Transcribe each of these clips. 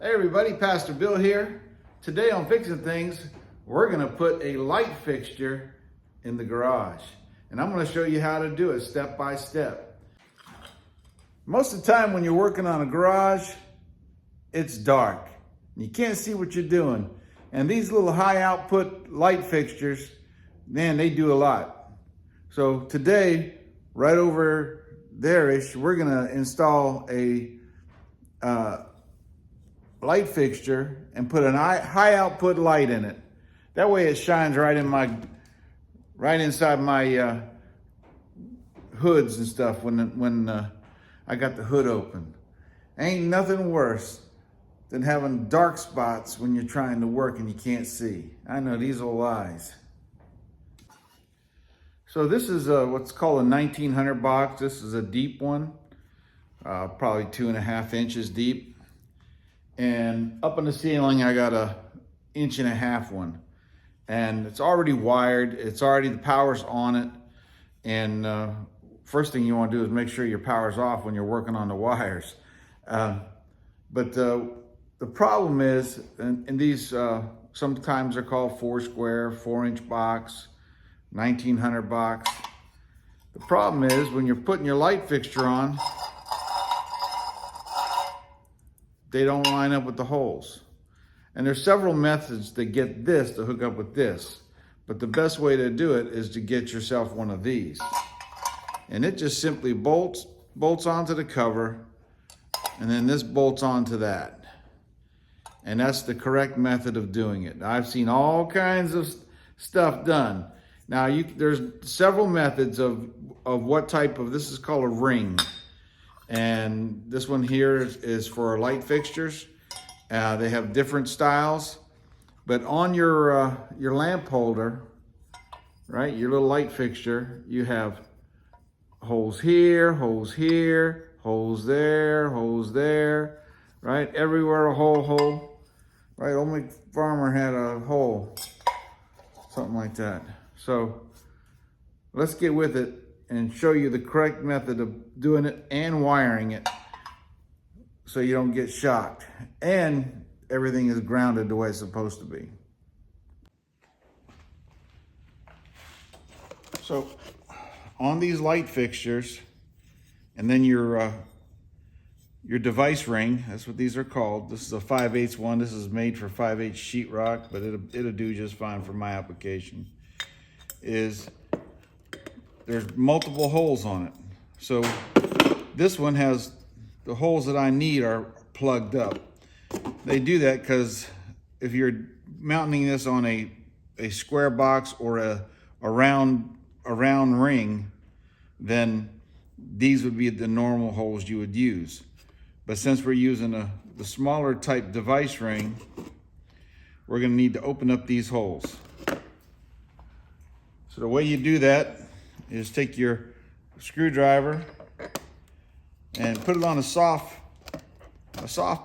Hey everybody, Pastor Bill here. Today on Fixing Things, we're gonna put a light fixture in the garage. And I'm gonna show you how to do it step by step. Most of the time when you're working on a garage, it's dark. You can't see what you're doing. And these little high output light fixtures, man, they do a lot. So today, right over there-ish, we're gonna install a light fixture and put an high output light in it. That way it shines right inside my hoods and stuff when I got the hood open. Ain't nothing worse than having dark spots when you're trying to work and you can't see. I know, these are lies. So this is what's called a 1900 box. This is a deep one, probably 2.5 inches deep. And up in the ceiling, I got a 1.5 inch one. And it's already wired. The power's on it. And first thing you want to do is make sure your power's off when you're working on the wires. But the problem is, and these sometimes they're called 4-inch box, 1900 box. The problem is when you're putting your light fixture on, they don't line up with the holes. And there's several methods to get this to hook up with this. But the best way to do it is to get yourself one of these. And it just simply bolts onto the cover, and then this bolts onto that. And that's the correct method of doing it. I've seen all kinds of stuff done. Now there's several methods of what type of, this is called a ring. And this one here is for light fixtures. They have different styles, but on your lamp holder, right, your little light fixture, you have holes here, holes here, holes there, right? Everywhere a hole, right? Old McFarmer had a hole, something like that. So let's get with it and show you the correct method of doing it and wiring it so you don't get shocked and everything is grounded the way it's supposed to be. So on these light fixtures, and then your device ring, that's what these are called. This is a 5/8 one. This is made for 5/8 sheetrock, but it'll do just fine for my application. There's multiple holes on it. So this one has the holes that I need are plugged up. They do that because if you're mounting this on a square box or a round ring, then these would be the normal holes you would use. But since we're using the smaller type device ring, we're gonna need to open up these holes. So the way you do that is take your screwdriver and put it on a soft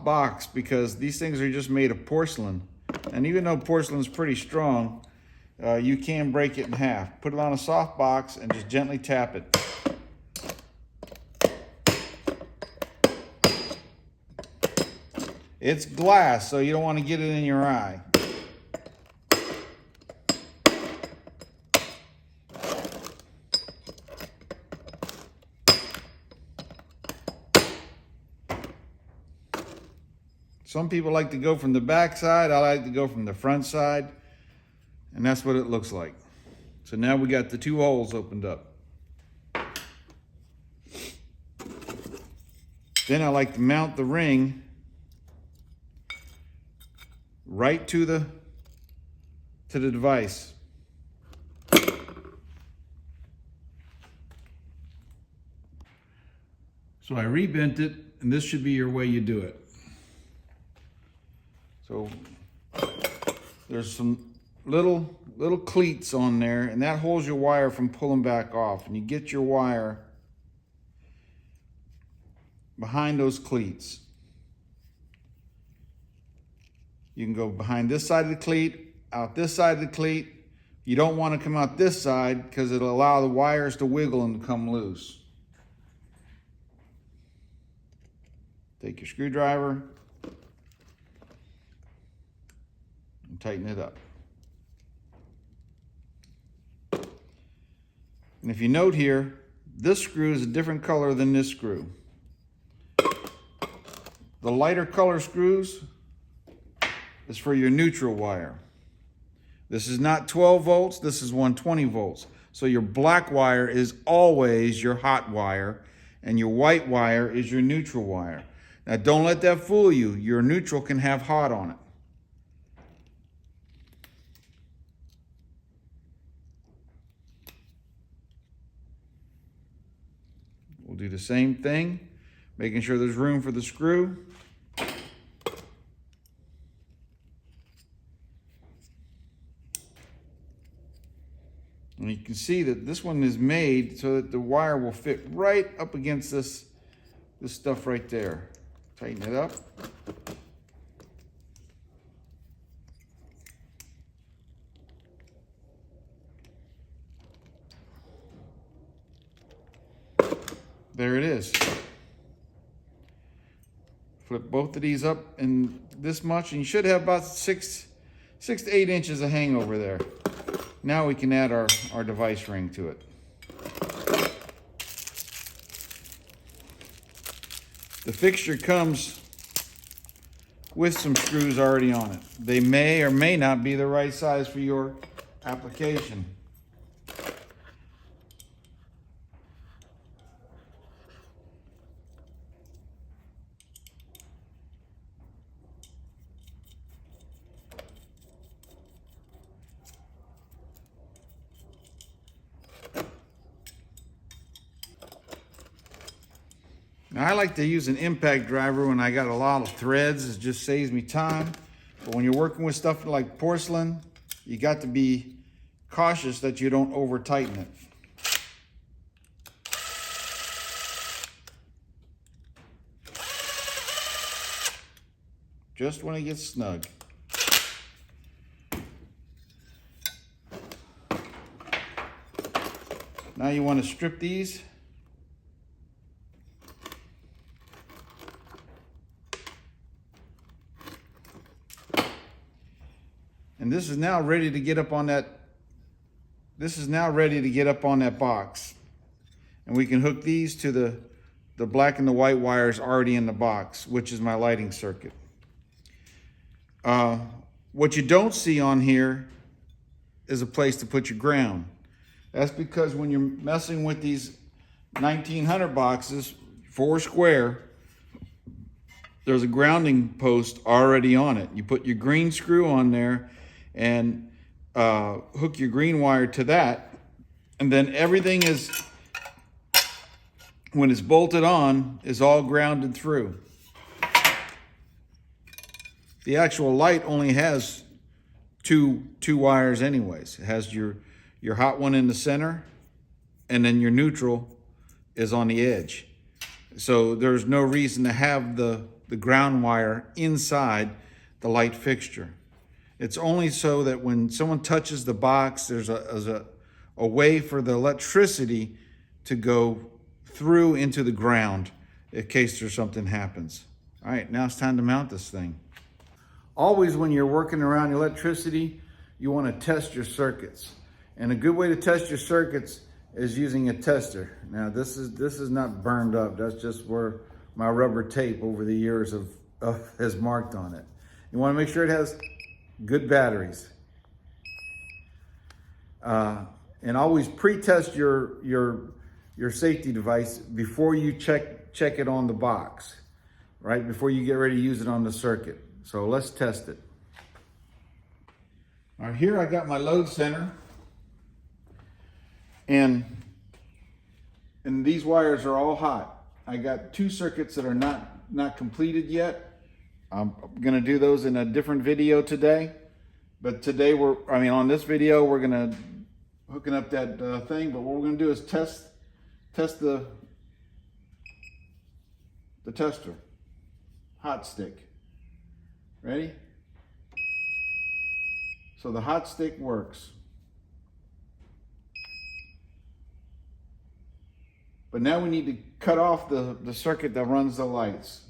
box, because these things are just made of porcelain. And even though porcelain's pretty strong, you can break it in half. Put it on a soft box and just gently tap it. It's glass, so you don't want to get it in your eye. Some people like to go from the back side. I like to go from the front side. And that's what it looks like. So now we got the 2 holes opened up. Then I like to mount the ring right to the device. So I rebent it, and this should be your way you do it. So there's some little cleats on there, and that holds your wire from pulling back off. And you get your wire behind those cleats. You can go behind this side of the cleat, out this side of the cleat. You don't want to come out this side because it'll allow the wires to wiggle and come loose. Take your screwdriver, and tighten it up. And if you note here, this screw is a different color than this screw. The lighter color screws is for your neutral wire. This is not 12 volts, this is 120 volts. So your black wire is always your hot wire, and your white wire is your neutral wire. Now don't let that fool you. Your neutral can have hot on it. We'll do the same thing, making sure there's room for the screw. And you can see that this one is made so that the wire will fit right up against this stuff right there. Tighten it up. There it is. Flip both of these up in this much, and you should have about 6 to 8 inches of hangover there. Now we can add our device ring to it. The fixture comes with some screws already on it. They may or may not be the right size for your application. Now, I like to use an impact driver when I got a lot of threads. It just saves me time. But when you're working with stuff like porcelain, you got to be cautious that you don't over tighten it. Just when it gets snug. Now you want to strip these. And this is now ready to get up on that. This is now ready to get up on that box. And we can hook these to the black and the white wires already in the box, which is my lighting circuit. What you don't see on here is a place to put your ground. That's because when you're messing with these 1900 boxes, 4 square, there's a grounding post already on it. You put your green screw on there and hook your green wire to that, and then everything is, when it's bolted on, is all grounded through. The actual light only has two wires anyways. It has your hot one in the center, and then your neutral is on the edge. So there's no reason to have the ground wire inside the light fixture. It's only so that when someone touches the box, there's a way for the electricity to go through into the ground in case there's something happens. All right, now it's time to mount this thing. Always when you're working around electricity, you want to test your circuits. And a good way to test your circuits is using a tester. Now this is not burned up. That's just where my rubber tape over the years has marked on it. You want to make sure it has good batteries. And always pre-test your safety device before you check it on the box, right? Before you get ready to use it on the circuit. So let's test it. All right, here I got my load center, and these wires are all hot. I got 2 circuits that are not completed yet. I'm gonna do those in a different video today, but today on this video we're gonna hooking up that thing. But what we're gonna do is test the tester, hot stick. Ready? So the hot stick works. But now we need to cut off the circuit that runs the lights.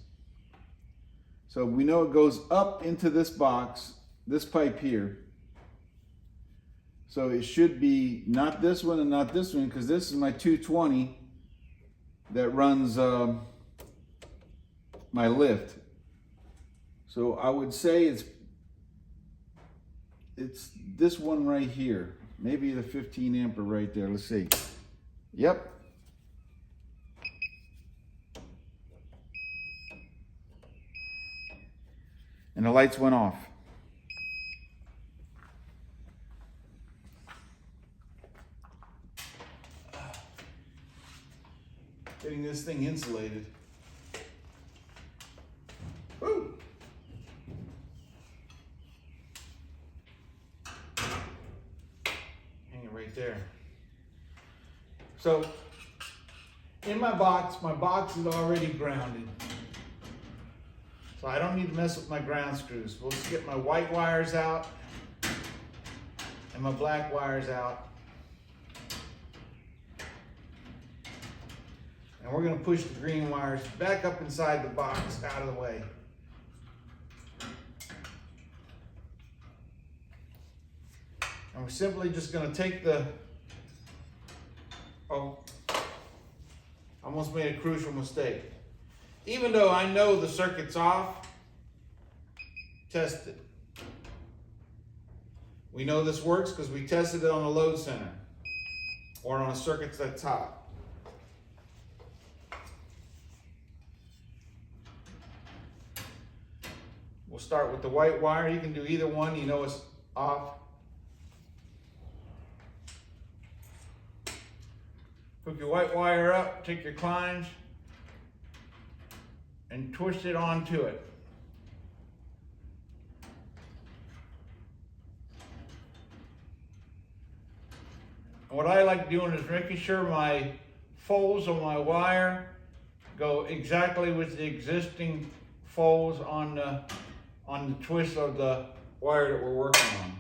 So we know it goes up into this box. this pipe here. So it should be not this one and not this one, because this is my 220 that runs my lift. So I would say it's this one right here. Maybe the 15 ampere right there. Let's see. Yep. And the lights went off. Getting this thing insulated. Woo! Hang it right there. So, in my box is already grounded. So I don't need to mess with my ground screws. We'll just get my white wires out and my black wires out. And we're going to push the green wires back up inside the box, out of the way. And we're simply just going to take the, almost made a crucial mistake. Even though I know the circuit's off, test it. We know this works because we tested it on the load center or on a circuit that's hot. We'll start with the white wire. You can do either one, you know it's off. Hook your white wire up, take your climbs, and twist it onto it. And what I like doing is making sure my folds on my wire go exactly with the existing folds on the twist of the wire that we're working on.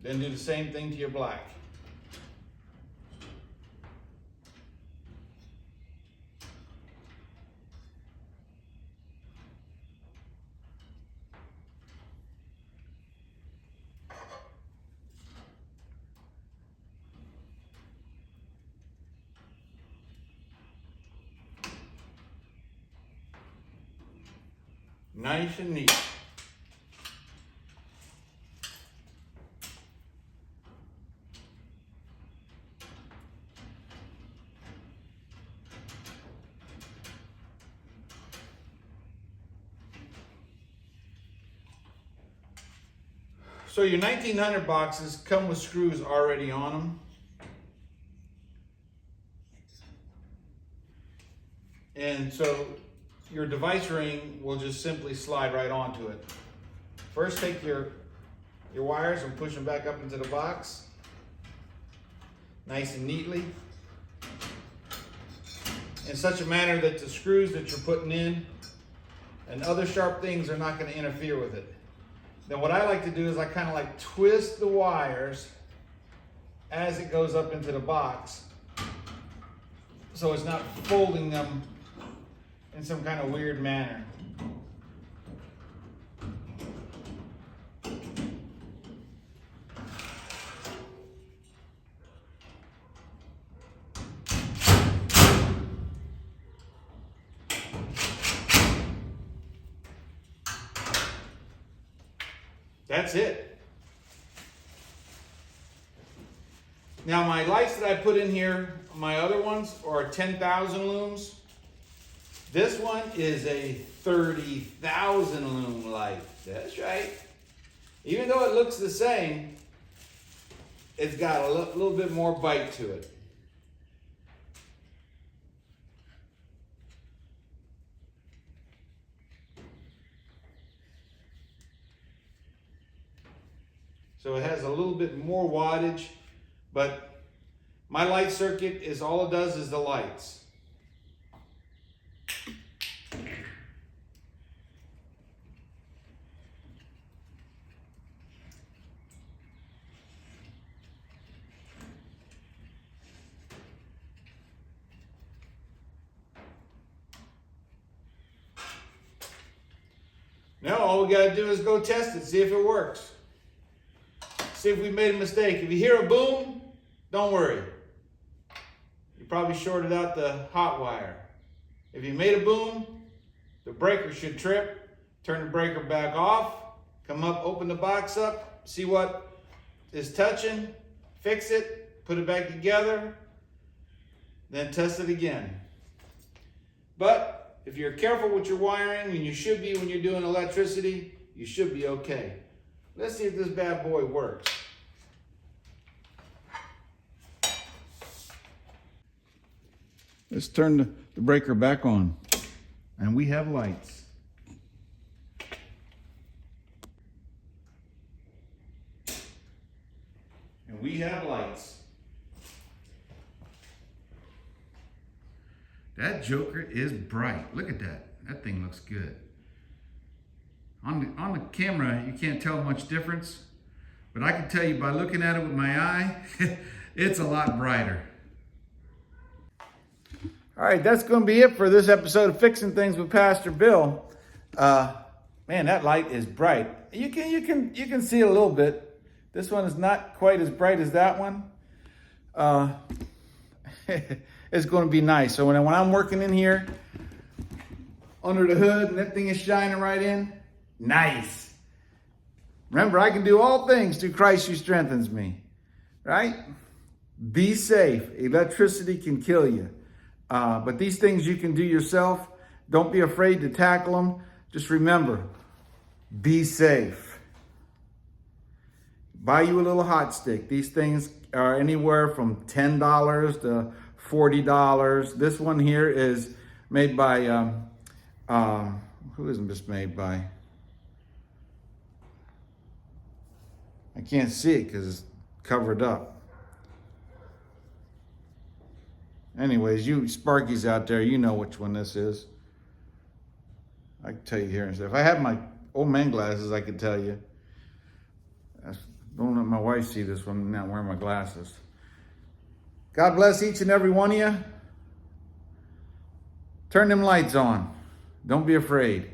Then do the same thing to your black. Nice and neat. So your 1900 boxes come with screws already on them. And so your device ring will just simply slide right onto it. First take your wires and push them back up into the box. Nice and neatly. In such a manner that the screws that you're putting in and other sharp things are not going to interfere with it. Then what I like to do is I kind of like twist the wires as it goes up into the box, so it's not folding them in some kind of weird manner. That's it. Now my lights that I put in here, my other ones are 10,000 looms. This one is a 30,000 loom light. That's right. Even though it looks the same, it's got a little bit more bite to it. So it has a little bit more wattage, but my light circuit is all it does is the lights. No, all we gotta do is go test it, see if it works. See if we made a mistake. If you hear a boom, don't worry. You probably shorted out the hot wire. If you made a boom, the breaker should trip. Turn the breaker back off. Come up, open the box up, see what is touching, fix it, put it back together, then test it again. But if you're careful with your wiring, and you should be when you're doing electricity, you should be okay. Let's see if this bad boy works. Let's turn the breaker back on, and we have lights. And we have lights. That joker is bright. Look at that. That thing looks good. On the camera, you can't tell much difference, but I can tell you by looking at it with my eye, it's a lot brighter. All right, that's going to be it for this episode of Fixing Things with Pastor Bill. Man, that light is bright. You can see it a little bit. This one is not quite as bright as that one. It's going to be nice. So when I'm working in here under the hood and that thing is shining right in, nice. Remember, I can do all things through Christ who strengthens me. Right? Be safe. Electricity can kill you. But these things you can do yourself. Don't be afraid to tackle them. Just remember, be safe. Buy you a little hot stick. These things are anywhere from $10 to $40. This one here is made by, who isn't this made by? I can't see it because it's covered up. Anyways, you Sparkies out there, you know which one this is. I can tell you here and stuff. If I had my old man glasses, I could tell you. Don't let my wife see this when I'm not wearing my glasses. God bless each and every one of you. Turn them lights on. Don't be afraid.